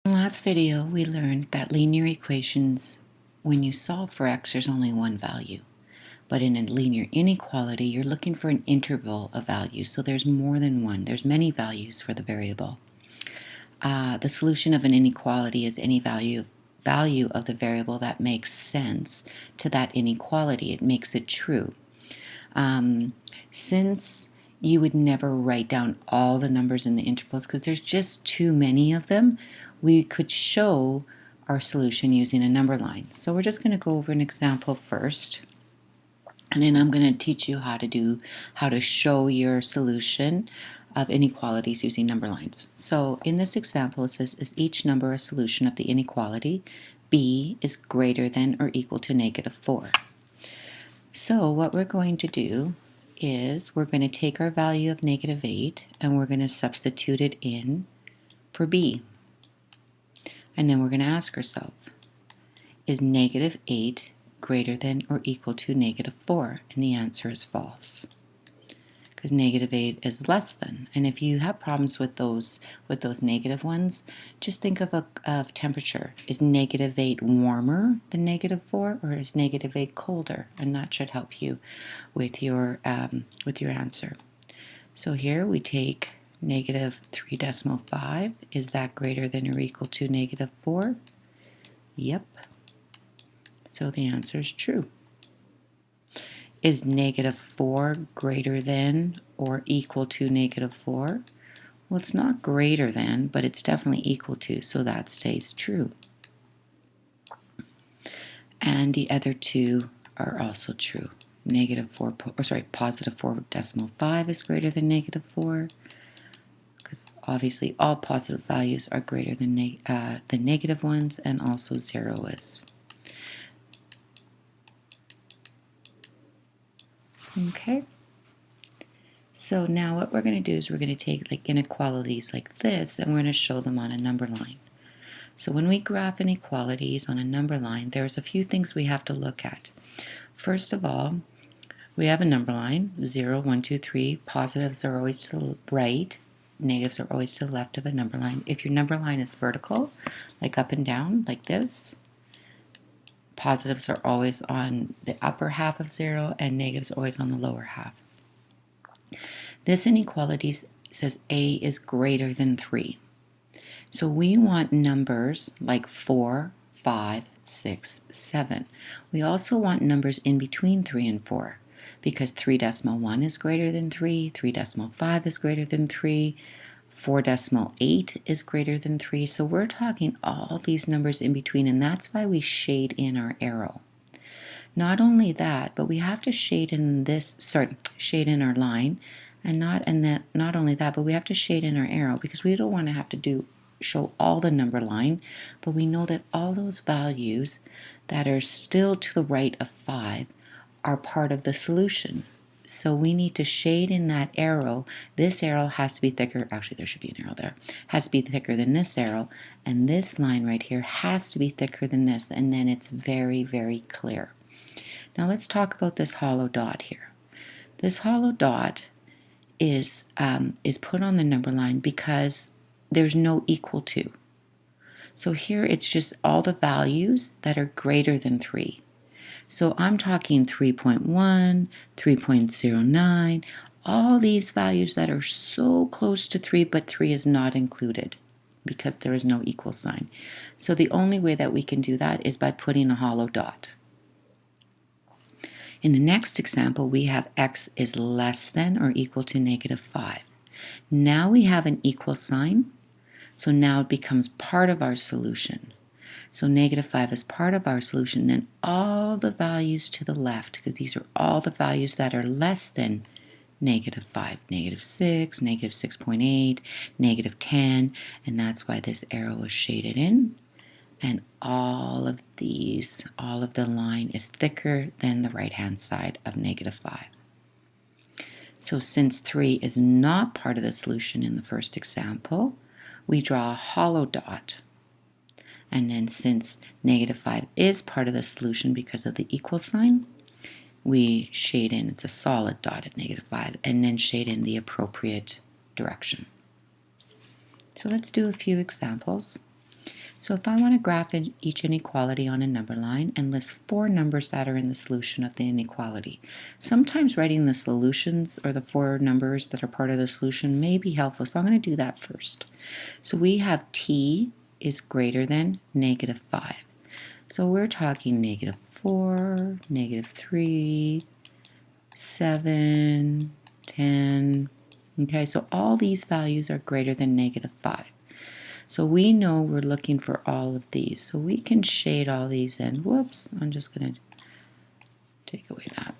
In the last video, we learned that linear equations, when you solve for x, there's only one value. But in a linear inequality, you're looking for an interval of values, so there's more than one. There's many values for the variable. The solution of an inequality is any value of the variable that makes sense to that inequality. It makes it true. Since you would never write down all the numbers in the intervals because there's just too many of them, we could show our solution using a number line. So we're just going to go over an example first, and then I'm going to teach you how to show your solution of inequalities using number lines. So in this example, it says, is each number a solution of the inequality b is greater than or equal to -4? So what we're going to do is we're going to take our value of -8 and we're going to substitute it in for b. And then we're going to ask ourselves, is -8 greater than or equal to -4? And the answer is false, because -8 is less than. And if you have problems with those negative ones, just think of temperature. Is -8 warmer than -4, or is -8 colder? And that should help you with your answer. So here we take -3.5. Is that greater than or equal to -4? Yep. So the answer is true. Is -4 greater than or equal to -4? Well, it's not greater than, but it's definitely equal to, so that stays true. And the other two are also true. Positive 4.5 is greater than -4, because obviously all positive values are greater than the negative ones, and also 0 is. Okay. So now what we're going to do is we're going to take like inequalities like this, and we're going to show them on a number line. So when we graph inequalities on a number line, there's a few things we have to look at. First of all, we have a number line, 0, 1, 2, 3. Positives are always to the right. Negatives are always to the left of a number line. If your number line is vertical, like up and down, like this, positives are always on the upper half of 0, and negatives are always on the lower half. This inequality says a is greater than 3. So we want numbers like 4, 5, 6, 7. We also want numbers in between 3 and 4, because 3.1 is greater than 3, 3.5 is greater than 3, 4.8 is greater than 3. So we're talking all these numbers in between, and that's why we shade in our arrow. Not only that, but we have to shade in our line, and not only that, but we have to shade in our arrow, because we don't want to have to show all the number line, but we know that all those values that are still to the right of 5 are part of the solution. So we need to shade in that arrow. This arrow has to be thicker. Actually, there should be an arrow there. Has to be thicker than this arrow, and this line right here has to be thicker than this, and then it's very, very clear. Now let's talk about this hollow dot here. This hollow dot is put on the number line because there's no equal to. So here it's just all the values that are greater than 3. So I'm talking 3.1, 3.09, all these values that are so close to 3, but 3 is not included because there is no equal sign. So the only way that we can do that is by putting a hollow dot. In the next example, we have x is less than or equal to -5. Now we have an equal sign, so now it becomes part of our solution. So -5 is part of our solution, and all the values to the left, because these are all the values that are less than -5, -6, -6.8, -10, and that's why this arrow is shaded in. And all of the line is thicker than the right-hand side of -5. So since 3 is not part of the solution in the first example, we draw a hollow dot. And then since -5 is part of the solution because of the equal sign, we shade in, it's a solid dot at -5, and then shade in the appropriate direction. So let's do a few examples. So if I want to graph each inequality on a number line and list 4 numbers that are in the solution of the inequality, sometimes writing the solutions or the 4 numbers that are part of the solution may be helpful. So I'm going to do that first. So we have t is greater than -5. So we're talking -4, -3, 7, 10. Okay, so all these values are greater than -5. So we know we're looking for all of these. So we can shade all these in. Whoops, I'm just going to take away that.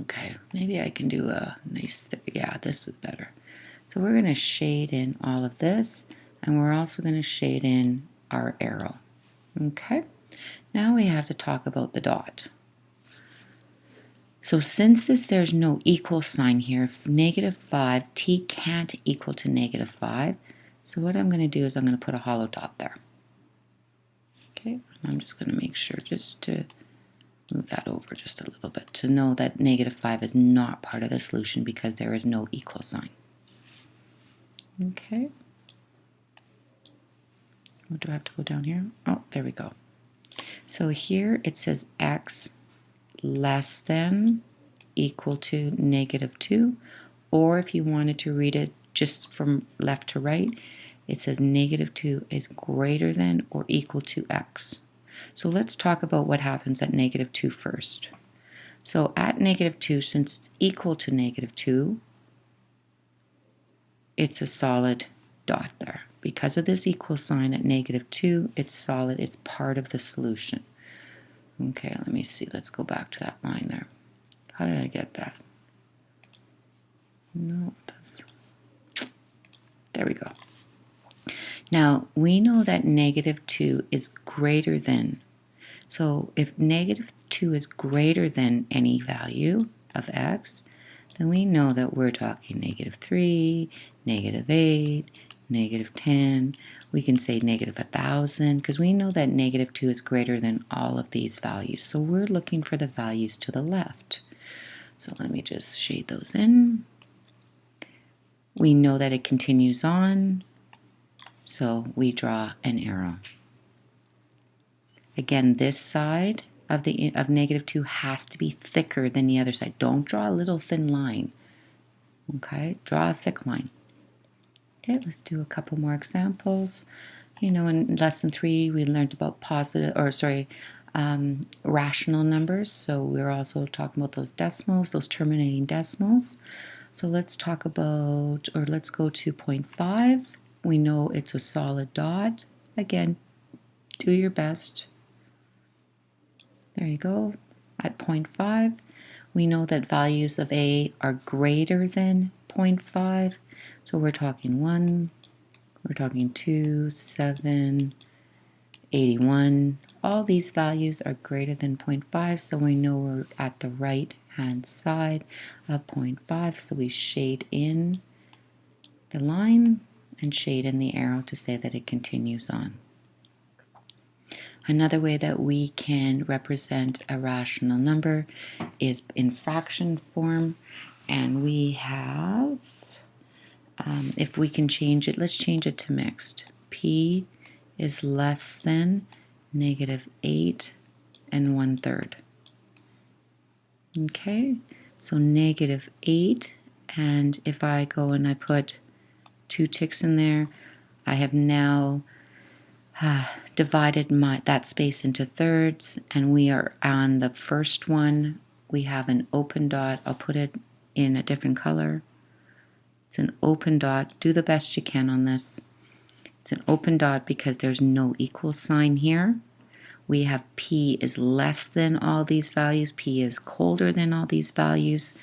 Okay, maybe I can do a nice, yeah, this is better. So we're going to shade in all of this, and we're also going to shade in our arrow. Okay, now we have to talk about the dot. So since there's no equal sign here, -5, t can't equal to -5. So what I'm going to do is I'm going to put a hollow dot there. Okay, I'm just going to make sure just to move that over just a little bit to know that -5 is not part of the solution because there is no equal sign. Okay. Oh, do I have to go down here? Oh, there we go. So here it says x less than equal to -2, or if you wanted to read it just from left to right, it says -2 is greater than or equal to x. So let's talk about what happens at -2 first. So at -2, since it's equal to -2, it's a solid dot there. Because of this equal sign at -2, it's solid, it's part of the solution. Okay, let me see, let's go back to that line there. How did I get that? No, there we go. Now, we know that -2 is greater than. So if -2 is greater than any value of x, then we know that we're talking -3, -8, -10. We can say -1,000 because we know that -2 is greater than all of these values. So we're looking for the values to the left. So let me just shade those in. We know that it continues on, so we draw an arrow. Again, this side of -2 has to be thicker than the other side. Don't draw a little thin line. Okay, draw a thick line. Okay, let's do a couple more examples. You know, in lesson 3, we learned about rational numbers. So we're also talking about those decimals, those terminating decimals. So let's talk about, or let's go to 0.5. We know it's a solid dot. Again, do your best. There you go. At 0.5, we know that values of a are greater than 0.5. So we're talking 1, we're talking 2, 7, 81. All these values are greater than 0.5, so we know we're at the right-hand side of 0.5. So we shade in the line and shade in the arrow to say that it continues on. Another way that we can represent a rational number is in fraction form, and we have, if we can change it, let's change it to mixed. P is less than -8 1/3. Okay, so -8, and if I go and I put 2 ticks in there, I have now divided that space into thirds, and we are on the first one. We have an open dot. I'll put it in a different color. It's an open dot. Do the best you can on this. It's an open dot because there's no equal sign here. We have P is less than all these values. P is colder than all these values.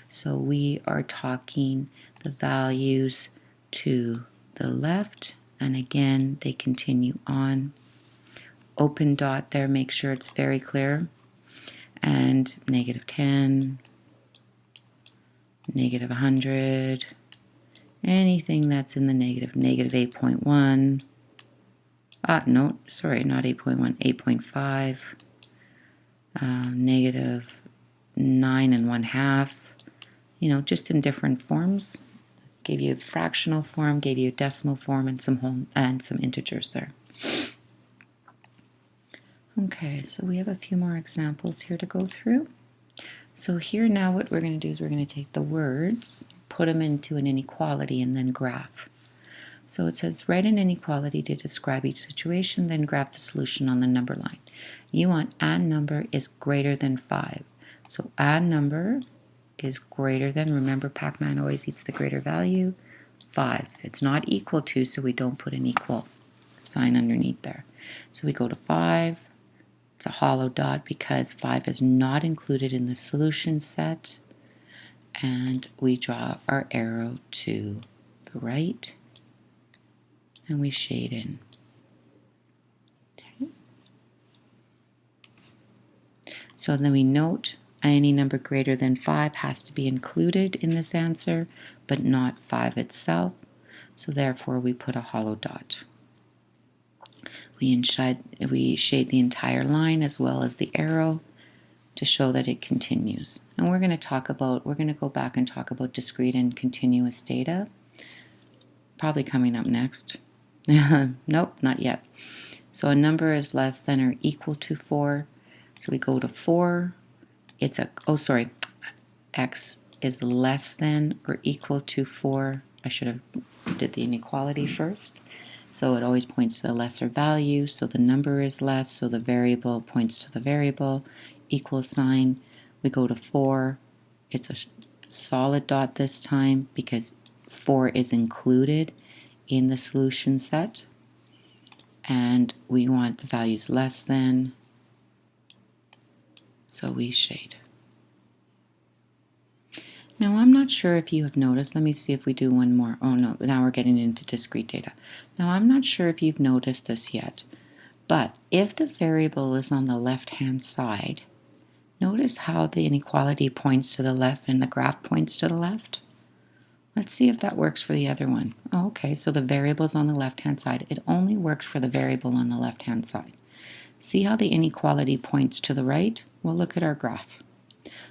So we are talking the values to the left, and again, they continue on. Open dot there, make sure it's very clear. And -10, -100, anything that's in the negative, -8.1. No, sorry, not 8.1, 8.5, -9 1/2, you know, just in different forms. Gave you a fractional form, gave you a decimal form, and some integers there. Okay, so we have a few more examples here to go through. So here now what we're going to do is we're going to take the words, put them into an inequality, and then graph. So it says, write an inequality to describe each situation, then graph the solution on the number line. You want add number is greater than 5. So add number is greater than, remember Pac-Man always eats the greater value, 5. It's not equal to, so we don't put an equal sign underneath there. So we go to 5. It's a hollow dot because 5 is not included in the solution set. And we draw our arrow to the right. And we shade in. Okay. So then we note any number greater than 5 has to be included in this answer, but not 5 itself. So therefore we put a hollow dot. We shade the entire line as well as the arrow to show that it continues. And we're going to go back and talk about discrete and continuous data. Probably coming up next. Nope, not yet. So a number is less than or equal to 4. So we go to 4. X is less than or equal to 4. I should have did the inequality first. So it always points to the lesser value. So the number is less. So the variable points to the variable. Equal sign. We go to 4. It's a solid dot this time because 4 is included in the solution set, and we want the values less than, so we shade. Now I'm not sure if you have noticed, let me see if we do one more. Oh no, now we're getting into discrete data. Now I'm not sure if you've noticed this yet, but if the variable is on the left-hand side, notice how the inequality points to the left and the graph points to the left? Let's see if that works for the other one. Oh, okay, so the variable is on the left-hand side. It only works for the variable on the left-hand side. See how the inequality points to the right? Well, look at our graph.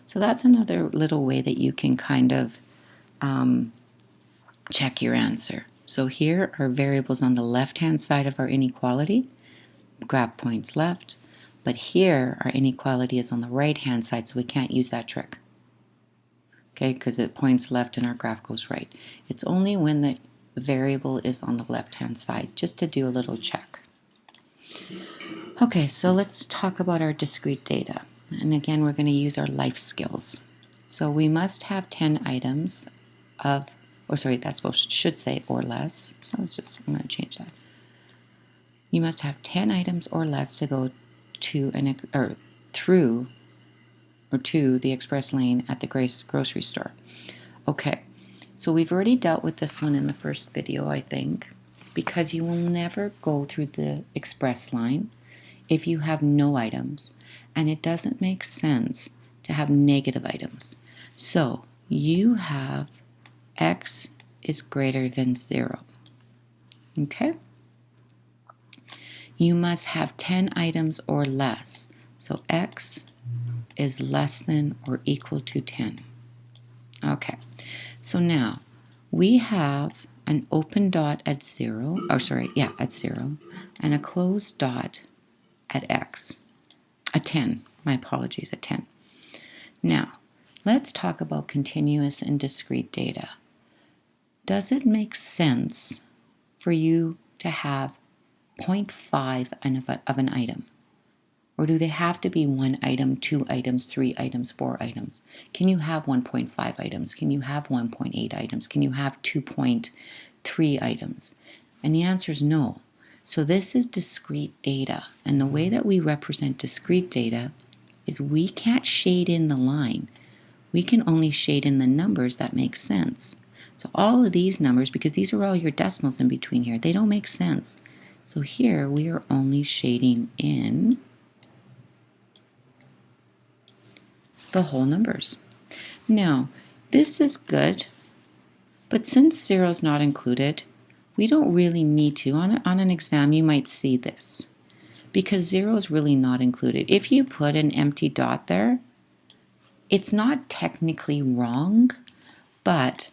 So that's another little way that you can kind of check your answer. So here our variable's on the left-hand side of our inequality. Graph points left. But here our inequality is on the right-hand side, so we can't use that trick. Okay, because it points left and our graph goes right. It's only when the variable is on the left-hand side, just to do a little check. Okay, so let's talk about our discrete data. And again, we're going to use our life skills. So we must have 10 items of, should say or less. So I'm going to change that. You must have 10 items or less to go to to the express lane at the grocery store. Okay, so we've already dealt with this one in the first video, I think, because you will never go through the express line if you have no items, and it doesn't make sense to have negative items. So you have x is greater than 0. Okay? You must have 10 items or less. So x is less than or equal to 10. Okay, so now we have an open dot at 0, at 0, and a closed dot at x, at 10, my apologies, at 10. Now, let's talk about continuous and discrete data. Does it make sense for you to have 0.5 of an item? Or do they have to be 1 item, 2 items, 3 items, 4 items? Can you have 1.5 items? Can you have 1.8 items? Can you have 2.3 items? And the answer is no. So this is discrete data. And the way that we represent discrete data is we can't shade in the line. We can only shade in the numbers that make sense. So all of these numbers, because these are all your decimals in between here, they don't make sense. So here we are only shading in the whole numbers. Now, this is good, but since 0 is not included, we don't really need to. On an exam, you might see this, because 0 is really not included. If you put an empty dot there, it's not technically wrong, but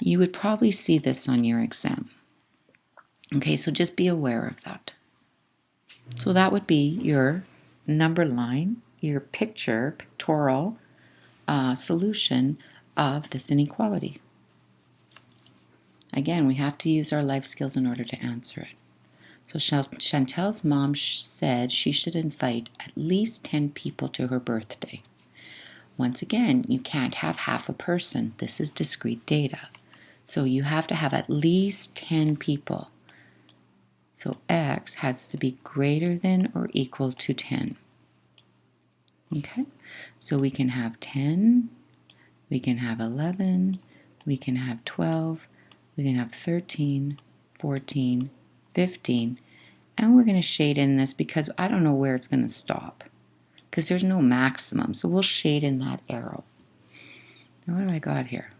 You would probably see this on your exam. Okay, so just be aware of that. So that would be your number line, your pictorial solution of this inequality. Again, we have to use our life skills in order to answer it. So Chantel's mom said she should invite at least 10 people to her birthday. Once again, you can't have half a person. This is discrete data. So you have to have at least 10 people. So X has to be greater than or equal to 10. Okay, so we can have 10, we can have 11, we can have 12, we can have 13, 14, 15, and we're going to shade in this because I don't know where it's going to stop because there's no maximum. So we'll shade in that arrow. Now what do I got here?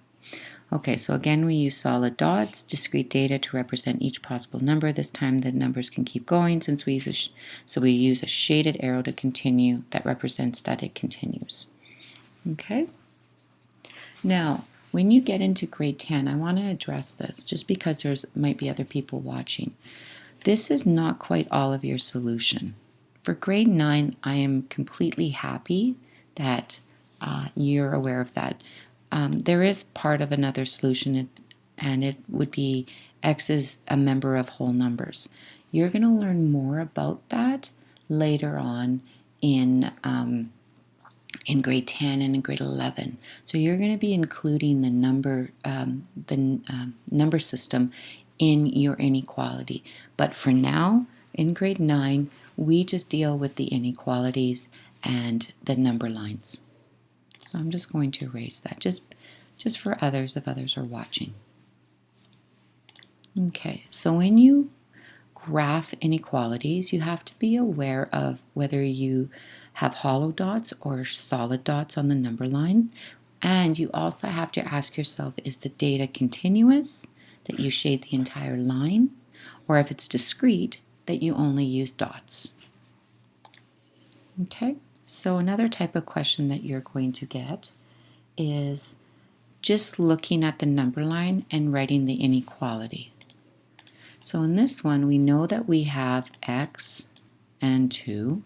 Okay, so again we use solid dots, discrete data to represent each possible number. This time the numbers can keep going since we use we use a shaded arrow to continue that represents that it continues. Okay? Now, when you get into grade 10, I want to address this just because there's might be other people watching. This is not quite all of your solution. For grade 9, I am completely happy that you're aware of that. There is part of another solution, and it would be X is a member of whole numbers. You're going to learn more about that later on in grade 10 and in grade 11. So you're going to be including the number system in your inequality. But for now, in grade 9, we just deal with the inequalities and the number lines. So I'm just going to erase that, just for others, if others are watching. Okay, so when you graph inequalities, you have to be aware of whether you have hollow dots or solid dots on the number line. And you also have to ask yourself, is the data continuous, that you shade the entire line, or if it's discrete, that you only use dots. Okay, so another type of question that you're going to get is just looking at the number line and writing the inequality. So in this one, we know that we have X and 2.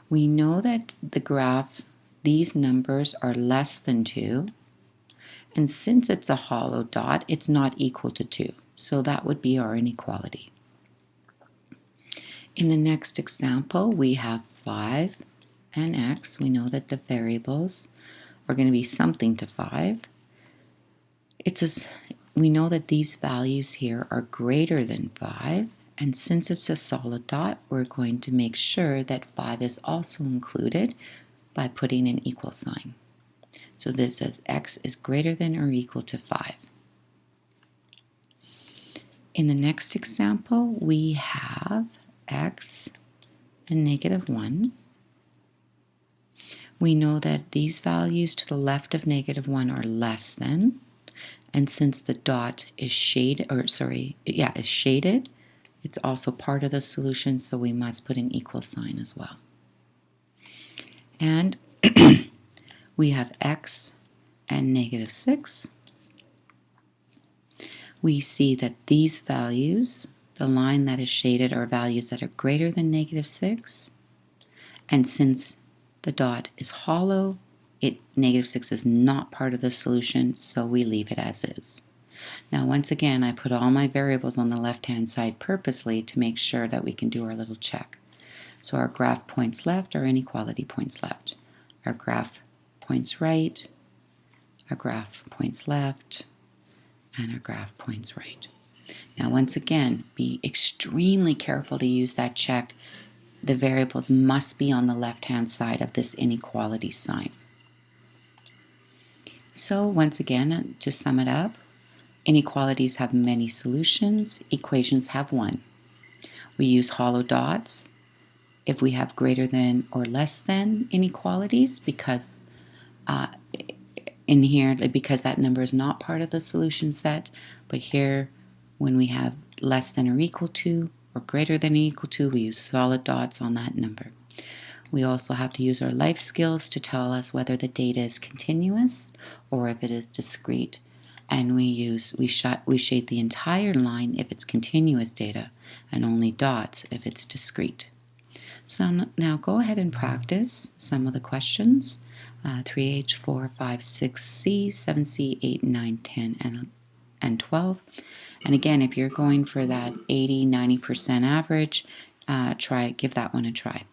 We know that the graph, these numbers are less than 2. And since it's a hollow dot, it's not equal to 2. So that would be our inequality. In the next example, we have 5 and X. We know that the variables are going to be something to 5. We know that these values here are greater than 5. And since it's a solid dot, we're going to make sure that 5 is also included by putting an equal sign. So this says X is greater than or equal to 5. In the next example, we have X and -1. We know that these values to the left of -1 are less than, and since the dot is shaded, is shaded, it's also part of the solution, so we must put an equal sign as well. And we have X and -6. We see that these values, the line that is shaded, are values that are greater than -6. And since the dot is hollow, -6 is not part of the solution, so we leave it as is. Now, once again, I put all my variables on the left-hand side purposely to make sure that we can do our little check. So our graph points left, our inequality points left. Our graph points right, our graph points left, and our graph points right. Now, once again, be extremely careful to use that check. The variables must be on the left-hand side of this inequality sign. So once again, to sum it up, inequalities have many solutions. Equations have one. We use hollow dots if we have greater than or less than inequalities because because that number is not part of the solution set. But here, when we have less than or equal to or greater than or equal to, we use solid dots on that number. We also have to use our life skills to tell us whether the data is continuous or if it is discrete. and we shade the entire line if it's continuous data, and only dots if it's discrete. So now go ahead and practice some of the questions. 3H, 4, 5, 6C, 7C, 8, 9, 10, and 12. And again, if you're going for that 80-90% average, give that one a try.